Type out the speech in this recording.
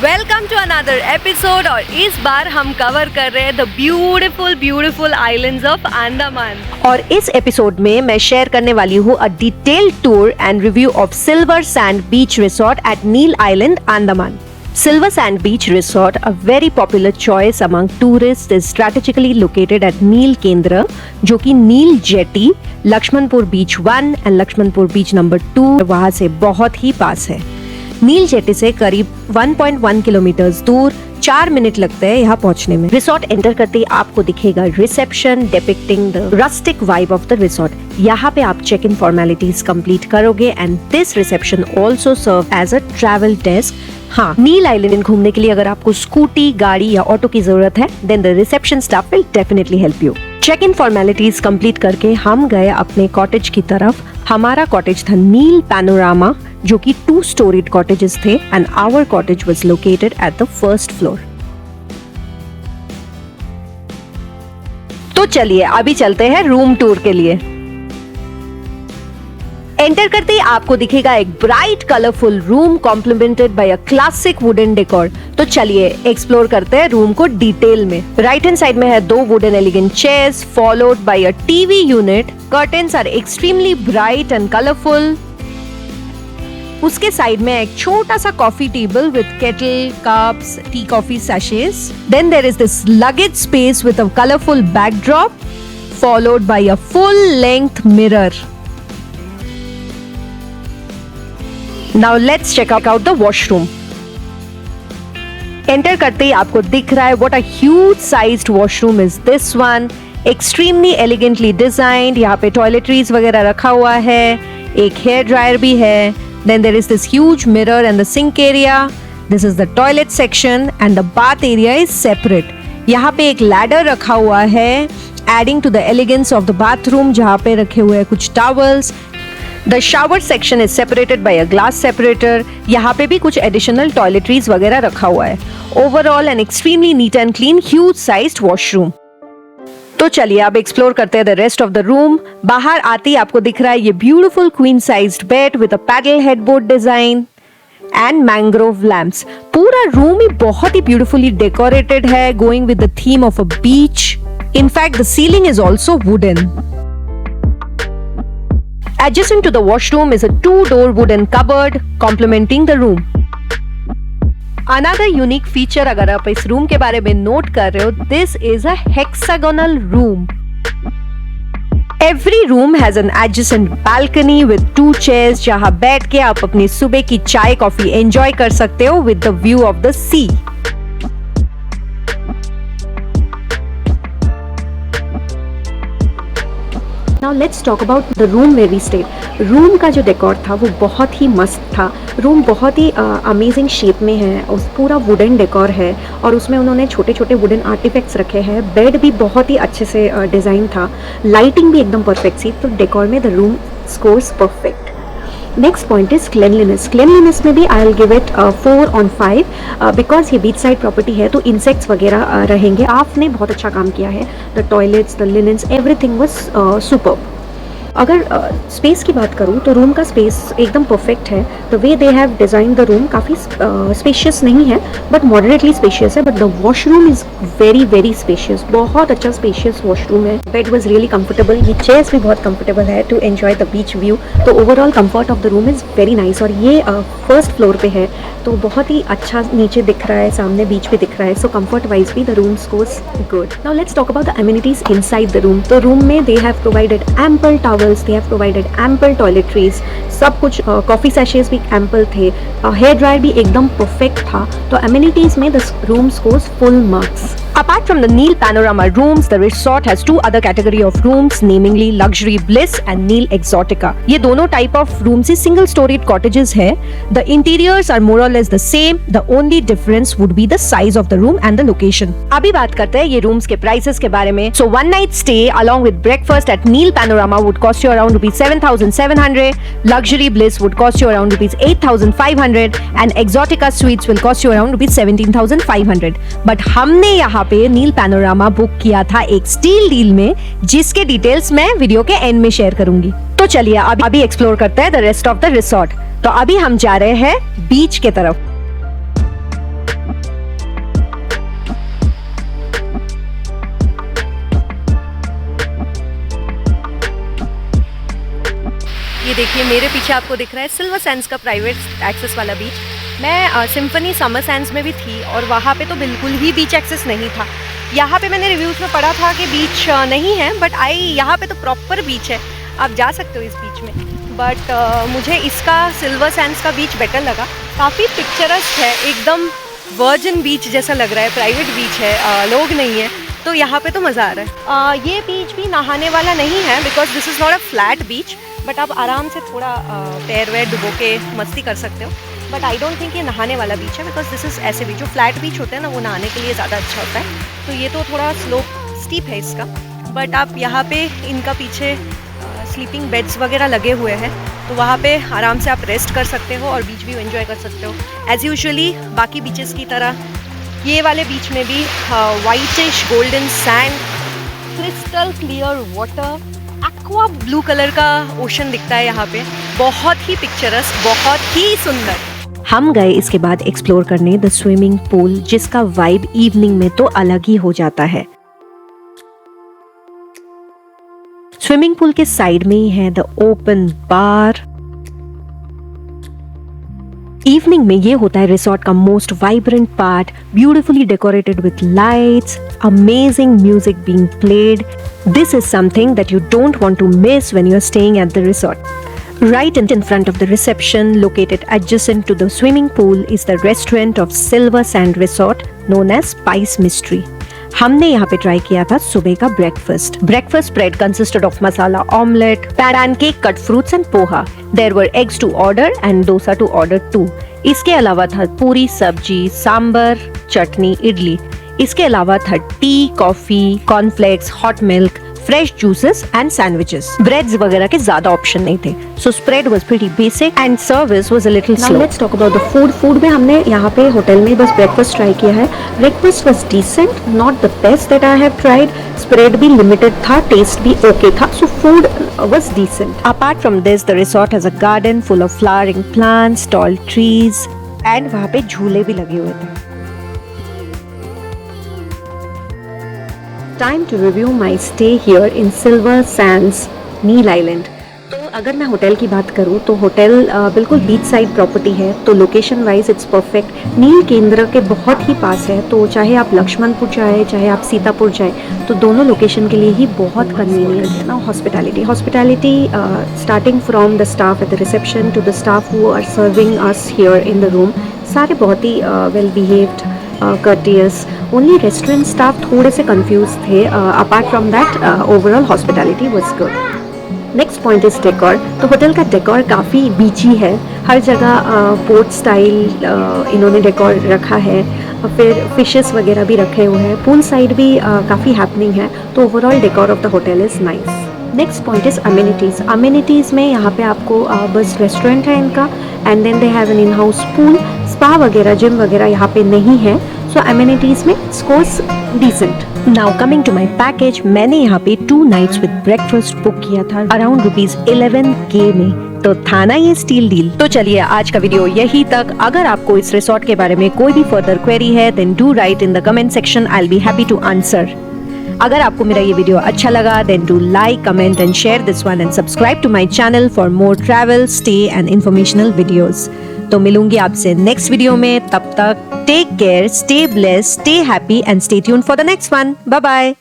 Welcome to another episode और इस बार हम कवर कर रहे हैं the beautiful islands of Andaman. और इस एपिसोड में मैं शेयर करने वाली हूँ a detailed tour and review of Silver Sand Beach Resort at Neil Island, Andaman. Silver Sand Beach Resort, a very popular choice among tourists, is strategically located at Neel Kendra, जो कि Neel jetty, Laxmanpur beach 1 and Laxmanpur beach number 2 वहाँ से बहुत ही पास है. नील jetty से करीब 1.1 kilometre दूर 4 minute लगते हैं यहाँ पहुँचने में. रिसोर्ट एंटर करते ही आपको दिखेगा reception depicting the rustic vibe of the resort. यहाँ पे आप चेक इन फॉर्मेलिटीज कंप्लीट करोगे and this reception also serve as a travel desk. हाँ, नील आइलैंड घूमने के लिए अगर आपको स्कूटी, गाड़ी या ऑटो की जरूरत है then the reception staff will definitely help you. Check in formalities complete करके हम गए अपने कॉटेज की तरफ. हमारा कॉटेज था नील पैनोरामा, जो कि 2 स्टोरीड कॉटेजेस थे and our cottage was located at the first floor. तो चलिए अभी चलते हैं रूम टूर के लिए. एंटर करते ही आपको दिखेगा एक bright colourful room complemented by a classic wooden decor. तो चलिए एक्सप्लोर करते हैं रूम को डिटेल में. राइट हैंड साइड में है 2 wooden elegant chairs followed by a TV unit. Curtains are extremely bright and colourful. उसके साइड में एक छोटा सा coffee table with kettle, cups, tea coffee सैशेस. Then there is this luggage space with a colourful backdrop followed by a full length mirror. Now let's check out the washroom. Enter करते ही आपको दिख रहा है what a huge sized washroom is this one. Extremely elegantly designed. यहाँ पे toiletries वगैरह रखा हुआ है. एक hair dryer भी है. Then there is this huge mirror and the sink area. This is the toilet section and the bath area is separate. यहाँ पे एक ladder रखा हुआ है adding to the elegance of the bathroom, जहाँ पे रखे हुए हैं कुछ towels. The shower section is separated by a glass separator. यहाँ पे भी कुछ additional toiletries वगैरह रखा हुआ है. Overall an extremely neat and clean, huge sized washroom. तो चलिए अब एक्सप्लोर करते हैं the rest of the room. बाहर आते ही आपको दिख रहा है ये beautiful queen sized bed with a paddle headboard design and mangrove lamps. पूरा रूम ही बहुत ही beautifully decorated है, going with the theme of a beach. In fact, the ceiling is also wooden. Adjacent to the washroom is a 2-door wooden cupboard complementing the room. Another unique feature अगर आप इस room के बारे में note कर रहे हो, this is a hexagonal room. Every room has an adjacent balcony with 2 chairs जहाँ बैठ के आप अपनी सुबह की चाय कॉफी एंजॉय कर सकते हो with the view of the sea. Now let's talk about the room where we stayed. Room का जो डेकोर था वो बहुत ही मस्त था. रूम बहुत ही अमेजिंग शेप में है. उस पूरा वुडन डेकोर है और उसमें उन्होंने छोटे छोटे वुडन आर्टिफैक्ट्स रखे हैं. बेड भी बहुत ही अच्छे से डिज़ाइन था. लाइटिंग भी एकदम परफेक्ट थी. तो डेकोर में the room scores perfect. Next point is cleanliness. Cleanliness में भी I will give it 4/5 because ये बीच साइड प्रॉपर्टी है तो इंसेक्ट्स वगैरह रहेंगे. आपने बहुत अच्छा काम किया है. The toilets, the linens, everything was superb. अगर स्पेस की बात करूँ तो रूम का स्पेस एकदम परफेक्ट है. The way they have design the room काफ़ी स्पेशियस नहीं है बट मॉडरेटली स्पेशियस है. But the washroom is very very spacious. बहुत अच्छा स्पेशियस वॉशरूम है. Bed was really comfortable. ये चेयर्स भी बहुत कंफर्टेबल है to enjoy the beach view. तो overall comfort of the room is very nice. और ये फर्स्ट फ्लोर पे है तो बहुत ही अच्छा नीचे दिख रहा है, सामने बीच भी दिख रहा है. सो कंफर्ट वाइज भी the room scores good. Now let's talk about the amenities inside the room. तो रूम में they have provided ample towels, they have provided ample toiletries. सब कुछ कॉफी सैशेस भी एम्पल थे. हेयर ड्रायर भी एकदम परफेक्ट था. तो एमिनिटीज में the room scores full marks. Apart from the Neel Panorama rooms, the resort has 2 other category of rooms, namely Luxury Bliss and Neel Exotica. ये दोनों type of rooms he single storied cottages है. The interiors are more or less the same. The only difference would be the size of the room and the location. अभी बात करते हैं ये rooms के prices के बारे में. So one night stay along with breakfast at Neel Panorama would cost you around ₹7,700. Luxury Bliss would cost you around ₹8,500 and Exotica Suites will cost you around ₹17,500. But हमने यहाँ पे नील पैनोरामा बुक किया था एक steal deal में, जिसके details मैं video के एंड में शेयर करूंगी. तो चलिए अभी एक्सप्लोर करते हैं the rest of the resort. तो अभी हम जा रहे हैं बीच के तरफ. ये देखिए मेरे पीछे आपको दिख रहा है सिल्वर सैंड्स का प्राइवेट एक्सेस वाला बीच। मैं सिम्फनी समर सैंड्स में भी थी और वहाँ पे तो बिल्कुल ही बीच एक्सेस नहीं था। यहाँ पे मैंने रिव्यूज़ में पढ़ा था कि बीच नहीं है, बट यहाँ पे तो प्रॉपर बीच है, आप जा सकते हो इस बीच में। बट मुझे इसका सिल्वर सैंड्स का बीच बेटर लगा, काफ़ी पिक्चरस्क है, एकदम वर्जिन बीच जैसा लग रहा है, प्राइवेट बीच है, लोग नहीं है, तो यहाँ पे तो मज़ा आ रहा है। ये बीच भी नहाने वाला नहीं है because this is not a flat beach, but आप आराम से थोड़ा पैर वैर डुबो के मस्ती कर सकते हो। बट आई डोंट थिंक ये नहाने वाला बीच है बिकॉज दिस इज़ ऐसे बीच, जो फ्लैट बीच होते हैं ना वो नहाने के लिए ज़्यादा अच्छा होता है, तो ये तो थोड़ा स्लोप स्टीप है इसका। बट आप यहाँ पे इनका पीछे स्लीपिंग बेड्स वगैरह लगे हुए हैं, तो वहाँ पे आराम से आप रेस्ट कर सकते हो और बीच भी एंजॉय कर सकते हो। एज़ यूजुअली बाकी बीचेस की तरह ये वाले बीच में भी whitish golden sand, crystal clear water, aqua blue colour का ओशन दिखता है यहाँ पे, बहुत ही पिक्चरस्क, बहुत ही सुंदर। हम गए इसके बाद एक्सप्लोर करने द स्विमिंग पूल, जिसका वाइब इवनिंग में तो अलग ही हो जाता है। स्विमिंग पूल के साइड में ही है द ओपन बार। इवनिंग में ये होता है रिसोर्ट का most vibrant part, beautifully decorated with lights, amazing music being played. This is something that you don't want to miss when you are staying at the resort. Right in front of the reception, located adjacent to the swimming pool, is the restaurant of Silver Sand Resort known as Spice Mystery. हमने यहाँ पे try किया था सुबह का breakfast. Breakfast spread consisted of masala omelette, pancake, cut fruits and poha. There were eggs to order and dosa to order too. इसके अलावा था पूरी, सब्जी, सांबर, चटनी, इडली। इसके अलावा था T, coffee, cornflakes, hot milk, fresh juices and sandwiches. Breads वगैरह के ज्यादा ऑप्शन नहीं थे, so spread was pretty basic and service was a little slow. Now let's talk about the food. Food में हमने यहाँ पे होटल में बस ब्रेकफास्ट ट्राई किया है। Breakfast was decent, not the best that I have tried. Spread भी limited था, टेस्ट भी ओके था, so food was decent. Apart from this the resort has a garden full of flowering plants, tall trees and वहाँ पे झूले भी लगे हुए थे। Time to review my stay here in Silver Sands, Neil Island. तो अगर मैं होटल की बात करूँ तो होटल बिल्कुल बीच साइड प्रॉपर्टी है, तो लोकेशन वाइज इट्स परफेक्ट। नील केंद्र के बहुत ही पास है, तो चाहे आप लक्ष्मणपुर जाए चाहे आप सीतापुर जाए, तो दोनों लोकेशन के लिए ही बहुत कन्वीनियंट है ना। Hospitality starting from the staff at the reception to the staff who are serving us here in the room, सारे बहुत ही well behaved, courteous. Only restaurant staff थोड़े से confused थे. Apart from that, overall hospitality was good. Next point is decor. तो hotel का decor काफ़ी बीची है, हर जगह पोर्ट स्टाइल इन्होंने डेकोर रखा है, फिर फिशेस वगैरह भी रखे हुए हैं, पूल साइड भी काफ़ी हैपनिंग है, तो overall decor of the hotel is nice. Next point is amenities. Amenities में यहाँ पे आपको बस रेस्टोरेंट है इनका, and then they have an in house pool, spa वगैरह, जिम वगैरह यहाँ पे नहीं है, सो अमेनिटीज़ में scores decent. Now coming to my package, मैंने यहाँ पे 2 नाइट्स विद ब्रेकफास्ट बुक किया था अराउंड ₹11K में, तो था ना ये स्टील डील। तो चलिए आज का वीडियो यही तक। अगर आपको इस रिसोर्ट के बारे में कोई भी फर्दर क्वेरी है, then do write in the comment section, I will be happy to answer. अगर आपको मेरा ये वीडियो अच्छा लगा, then do like, comment and share this one and subscribe to my channel for more travel, stay and informational videos. तो मिलूंगी आपसे next video में, तब तक take care, stay blessed, stay happy and stay tuned for the next one. Bye bye.